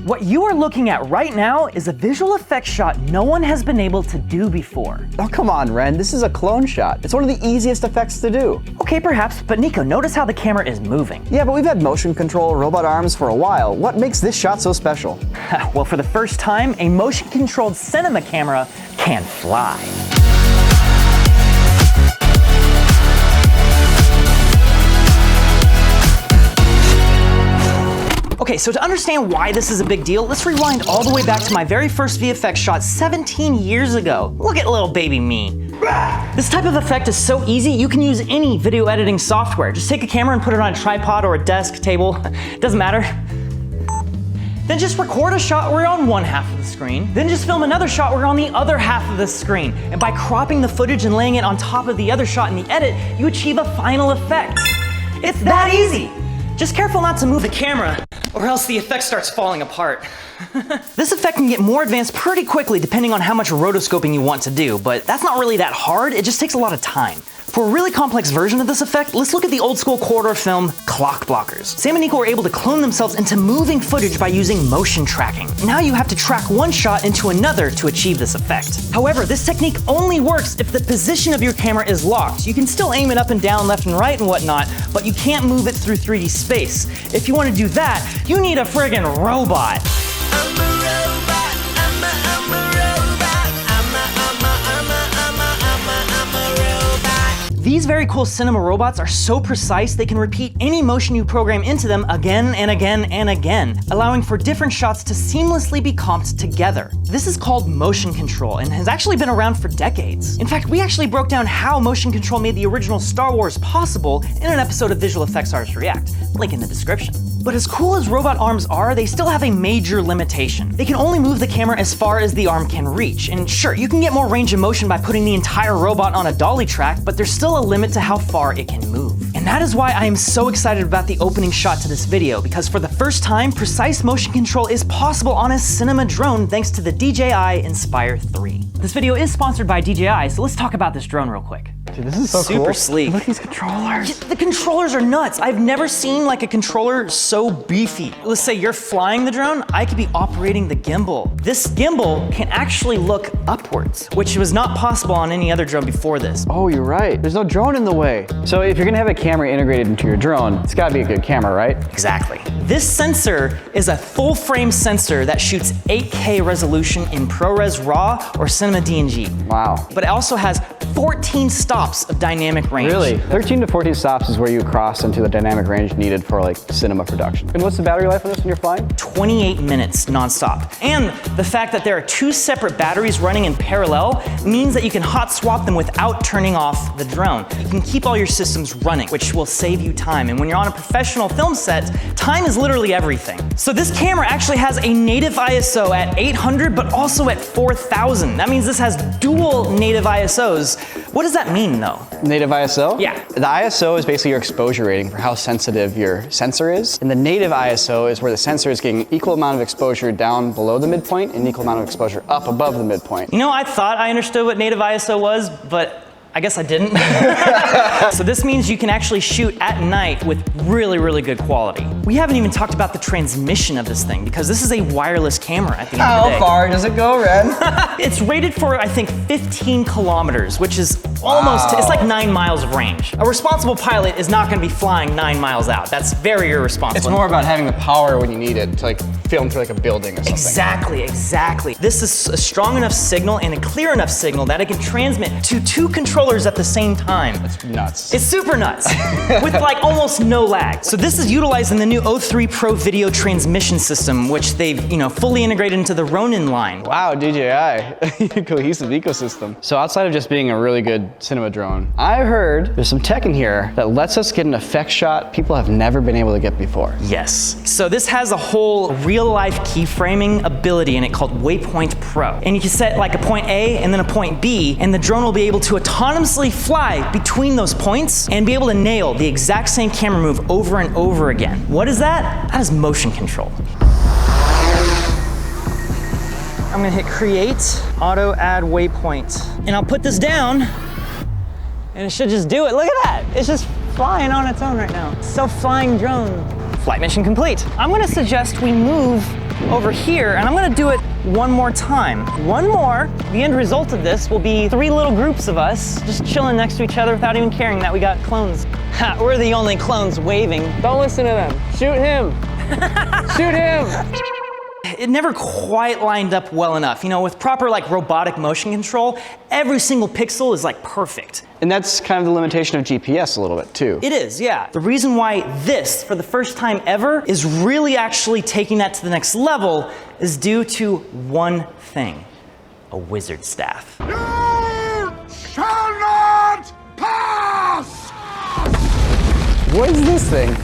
What you are looking at right now is a visual effects shot no one has been able to do before. Oh, come on, Ren. This is a clone shot. It's one of the easiest effects to do. Okay, perhaps, but Nico, notice how the camera is moving. Yeah, but we've had motion control robot arms for a while. What makes this shot so special? Well, for the first time, a motion-controlled cinema camera can fly. Okay, so to understand why this is a big deal, let's rewind all the way back to my very first VFX shot 17 years ago. Look at little baby me. This type of effect is so easy, you can use any video editing software. Just take a camera and put it on a tripod or a desk, table, doesn't matter. Then just record a shot where you're on one half of the screen. Then just film another shot where you're on the other half of the screen. And by cropping the footage and laying it on top of the other shot in the edit, you achieve a final effect. It's that easy. Just careful not to move the camera, or else the effect starts falling apart. This effect can get more advanced pretty quickly depending on how much rotoscoping you want to do, but that's not really that hard, it just takes a lot of time. For a really complex version of this effect, let's look at the old school corridor film clock blockers. Sam and Nico were able to clone themselves into moving footage by using motion tracking. Now you have to track one shot into another to achieve this effect. However, this technique only works if the position of your camera is locked. You can still aim it up and down, left and right and whatnot, but you can't move it through 3D space. If you want to do that, you need a friggin' robot. I'm a robot, I'm a robot, These very cool cinema robots are so precise they can repeat any motion you program into them again and again and again, allowing for different shots to seamlessly be comped together. This is called motion control and has actually been around for decades. In fact, we actually broke down how motion control made the original Star Wars possible in an episode of Visual Effects Artists React, link in the description. But as cool as robot arms are, they still have a major limitation. They can only move the camera as far as the arm can reach. And sure, you can get more range of motion by putting the entire robot on a dolly track, but there's still a limit to how far it can move. And that is why I am so excited about the opening shot to this video, because for the first time, precise motion control is possible on a cinema drone thanks to the DJI Inspire 3. This video is sponsored by DJI, so let's talk about this drone real quick. Dude, this is so cool. Super sleek. Look at these controllers. The controllers are nuts. I've never seen like a controller so beefy. Let's say you're flying the drone, I could be operating the gimbal. This gimbal can actually look upwards, which was not possible on any other drone before this. Oh, you're right. There's no drone in the way. So if you're gonna have a camera integrated into your drone, it's gotta be a good camera, right? Exactly. This sensor is a full frame sensor that shoots 8K resolution in ProRes RAW or Cinema DNG. Wow. But it also has 14 stops of dynamic range. Really? 13 to 14 stops is where you cross into the dynamic range needed for like cinema production. And what's the battery life on this when you're flying? 28 minutes nonstop. And the fact that there are two separate batteries running in parallel means that you can hot swap them without turning off the drone. You can keep all your systems running, which will save you time. And when you're on a professional film set, time is literally everything. So this camera actually has a native ISO at 800, but also at 4000. That means this has dual native ISOs. What does that mean though? Native ISO? Yeah. The ISO is basically your exposure rating for how sensitive your sensor is. And the native ISO is where the sensor is getting equal amount of exposure down below the midpoint and equal amount of exposure up above the midpoint. You know, I thought I understood what native ISO was, but I guess I didn't. So this means you can actually shoot at night with really, really good quality. We haven't even talked about the transmission of this thing because this is a wireless camera at the end of the day. How far does it go, Ren? It's rated for, I think, 15 kilometers, which is almost, it's like 9 miles of range. A responsible pilot is not gonna be flying 9 miles out. That's very irresponsible. It's more about having the power when you need it to like film through like a building or something. Exactly, exactly. This is a strong enough signal and a clear enough signal that it can transmit to two controllers at the same time. It's nuts. It's super nuts, with like almost no lag. So this is utilized in the new O3 Pro video transmission system, which they've, fully integrated into the Ronin line. Wow, DJI, cohesive ecosystem. So outside of just being a really good cinema drone, I heard there's some tech in here that lets us get an effect shot people have never been able to get before. Yes. So this has a whole real-life keyframing ability in it called Waypoint Pro. And you can set like a point A and then a point B, and the drone will be able to autonomously fly between those points and be able to nail the exact same camera move over and over again. What is that? That is motion control. I'm gonna hit create, auto add waypoint. And I'll put this down and it should just do it. Look at that, it's just flying on its own right now. Self-flying drone. Flight mission complete. I'm gonna suggest we move over here, and I'm gonna do it one more time. One more. The end result of this will be 3 little groups of us just chilling next to each other without even caring that we got clones. Ha, we're the only clones waving. Don't listen to them. Shoot him. Shoot him. It never quite lined up well enough. You know, with proper like robotic motion control, every single pixel is like perfect. And that's kind of the limitation of GPS a little bit too. It is, yeah. The reason why this, for the first time ever, is really actually taking that to the next level is due to one thing: a wizard staff. You shall not pass! What is this thing?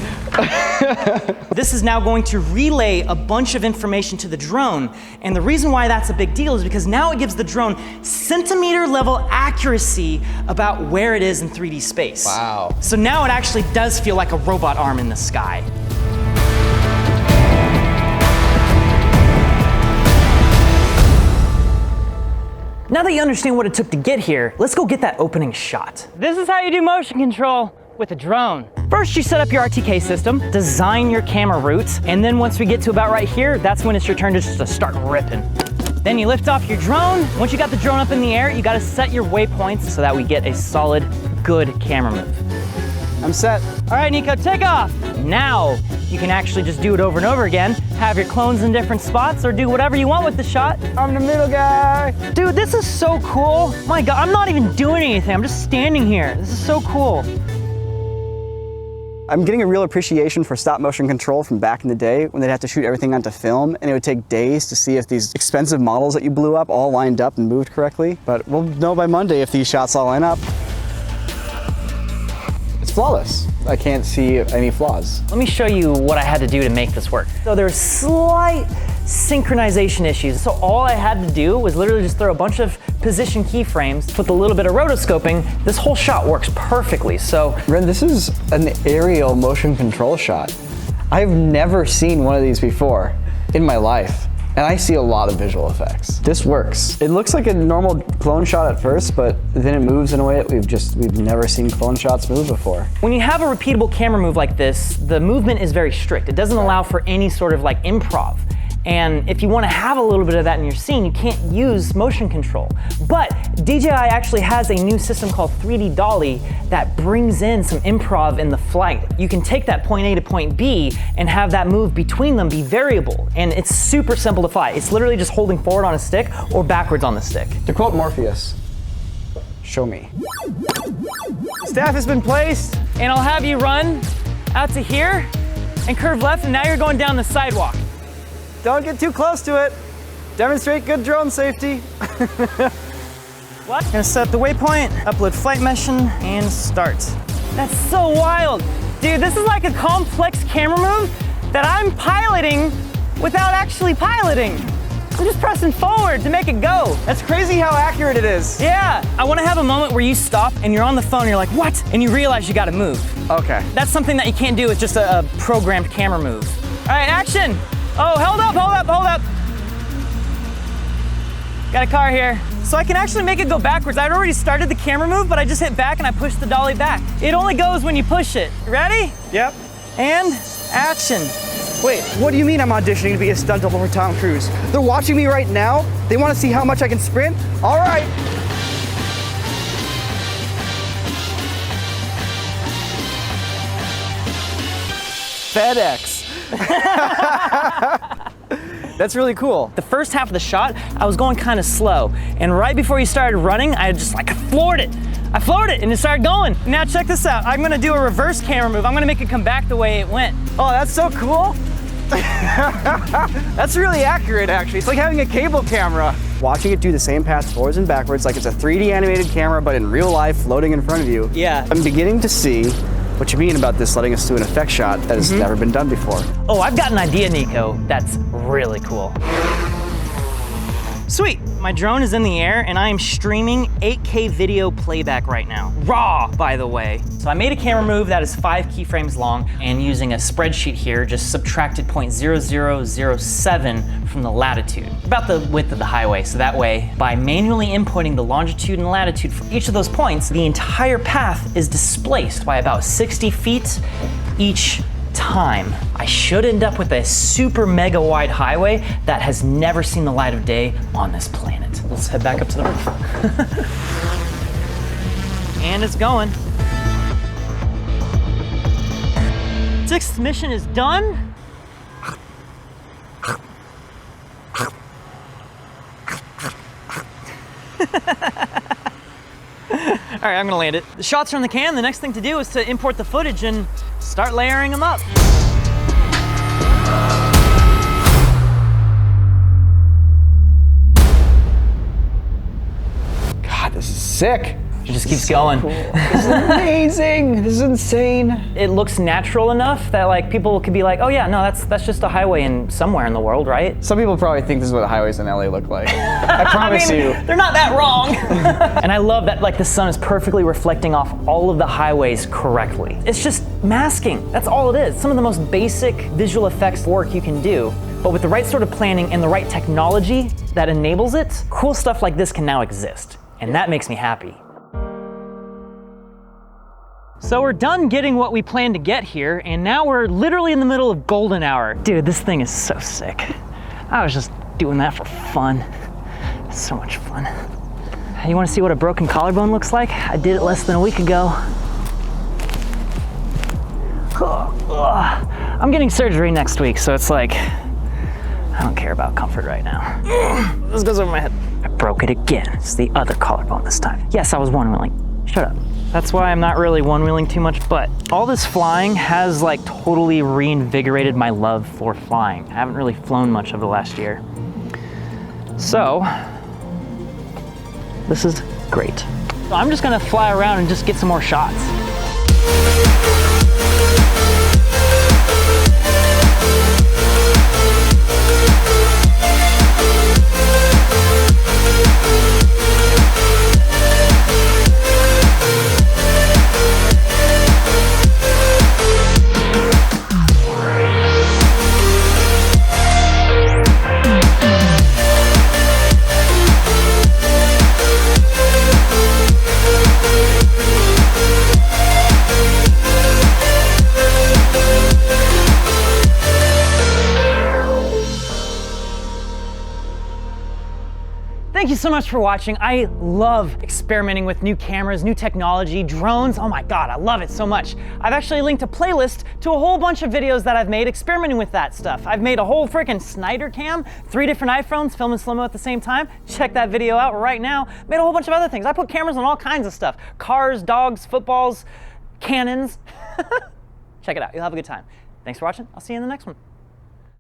This is now going to relay a bunch of information to the drone, and the reason why that's a big deal is because now it gives the drone centimeter level accuracy about where it is in 3D space. Wow. So now it actually does feel like a robot arm in the sky. Now that you understand what it took to get here, let's go get that opening shot. This is how you do motion control with a drone. First, you set up your RTK system, design your camera routes, and then once we get to about right here, that's when it's your turn to just to start ripping. Then you lift off your drone. Once you got the drone up in the air, you gotta set your waypoints so that we get a solid, good camera move. I'm set. All right, Nico, take off. Now, you can actually just do it over and over again, have your clones in different spots, or do whatever you want with the shot. I'm the middle guy. Dude, this is so cool. My God, I'm not even doing anything. I'm just standing here. This is so cool. I'm getting a real appreciation for stop motion control from back in the day when they'd have to shoot everything onto film and it would take days to see if these expensive models that you blew up all lined up and moved correctly. But we'll know by Monday if these shots all line up. It's flawless. I can't see any flaws. Let me show you what I had to do to make this work. So there's slight synchronization issues. So all I had to do was literally just throw a bunch of position keyframes with a little bit of rotoscoping. This whole shot works perfectly. So Ren, this is an aerial motion control shot. I've never seen one of these before in my life. And I see a lot of visual effects. This works. It looks like a normal clone shot at first, but then it moves in a way that we've never seen clone shots move before. when you have a repeatable camera move like this, the movement is very strict. It doesn't allow for any sort of like improv. And if you want to have a little bit of that in your scene, you can't use motion control. But DJI actually has a new system called 3D Dolly that brings in some improv in the flight. You can take that point A to point B and have that move between them be variable. And it's super simple to fly. It's literally just holding forward on a stick or backwards on the stick. To quote Morpheus, show me. Staff has been placed, and I'll have you run out to here and curve left, and now you're going down the sidewalk. Don't get too close to it. Demonstrate good drone safety. What? Gonna set up the waypoint, upload flight mission, and start. That's so wild. Dude, this is like a complex camera move that I'm piloting without actually piloting. I'm just pressing forward to make it go. That's crazy how accurate it is. Yeah, I wanna have a moment where you stop and you're on the phone and you're like, what? And you realize you gotta move. Okay. That's something that you can't do with just a programmed camera move. All right, action. Oh, hold up, hold up, hold up. Got a car here. So I can actually make it go backwards. I'd already started the camera move, but I just hit back and I pushed the dolly back. It only goes when you push it. Ready? Yep. And action. Wait, what do you mean I'm auditioning to be a stunt double for Tom Cruise? They're watching me right now. They want to see how much I can sprint? All right. FedEx. That's really cool. The first half of the shot, I was going kind of slow. And right before you started running, I just like floored it. I floored it and it started going. Now check this out. I'm gonna do a reverse camera move. I'm gonna make it come back the way it went. Oh, that's so cool. That's really accurate, actually. It's like having a cable camera. Watching it do the same path forwards and backwards like it's a 3D animated camera, but in real life floating in front of you. Yeah. I'm beginning to see what you mean about this letting us do an effect shot that has never been done before. Oh, I've got an idea, Nico. That's really cool. Sweet, my drone is in the air and I am streaming 8K video playback right now. Raw, by the way. So I made a camera move that is 5 keyframes long, and using a spreadsheet here, just subtracted 0.0007 from the latitude, about the width of the highway. So that way, by manually inputting the longitude and latitude for each of those points, the entire path is displaced by about 60 feet each time, I should end up with a super mega wide highway that has never seen the light of day on this planet. Let's head back up to the roof. And it's going. 6th mission is done. All right, I'm gonna land it. The shots are in the can. The next thing to do is to import the footage and start layering them up. God, this is sick. It just keeps going. Cool. This is amazing. This is insane. It looks natural enough that like people could be like, oh yeah, no, that's just a highway in somewhere in the world, right? Some people probably think this is what highways in LA look like. I promise you. They're not that wrong. And I love that like the sun is perfectly reflecting off all of the highways correctly. It's just masking. That's all it is. Some of the most basic visual effects work you can do. But with the right sort of planning and the right technology that enables it, cool stuff like this can now exist. And that makes me happy. So we're done getting what we planned to get here, and now we're literally in the middle of golden hour. Dude, this thing is so sick. I was just doing that for fun. So much fun. You wanna see what a broken collarbone looks like? I did it less than a week ago. I'm getting surgery next week, so it's like, I don't care about comfort right now. This goes over my head. I broke it again. It's the other collarbone this time. Yes, I was one-wheeling. Shut up. That's why I'm not really one-wheeling too much, but all this flying has like totally reinvigorated my love for flying. I haven't really flown much over the last year. So, this is great. So I'm just gonna fly around and just get some more shots. Thank you so much for watching. I love experimenting with new cameras, new technology, drones. Oh my God, I love it so much. I've actually linked a playlist to a whole bunch of videos that I've made experimenting with that stuff. I've made a whole freaking Snyder cam, 3 different iPhones filming slow-mo at the same time. Check that video out right now. Made a whole bunch of other things. I put cameras on all kinds of stuff. Cars, dogs, footballs, cannons. Check it out, you'll have a good time. Thanks for watching, I'll see you in the next one.